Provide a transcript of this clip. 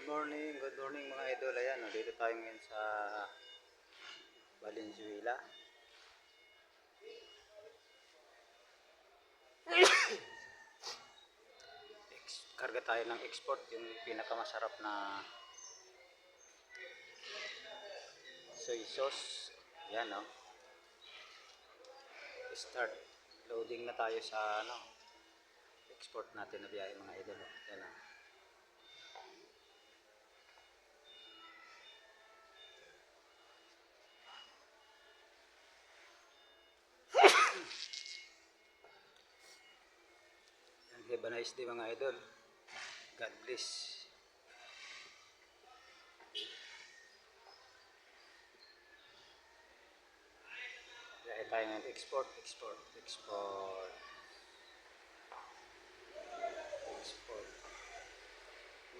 Good morning mga idol. Ayan, dito tayo ngayon sa Valenzuela. Karga tayo ng export, yung pinakamasarap na soy sauce. Ayan, no? Start loading na tayo sa export natin na biyahe mga idol. Ayan, no? Have a nice day mga idol. God bless. Biyahe tayo ng export. Export.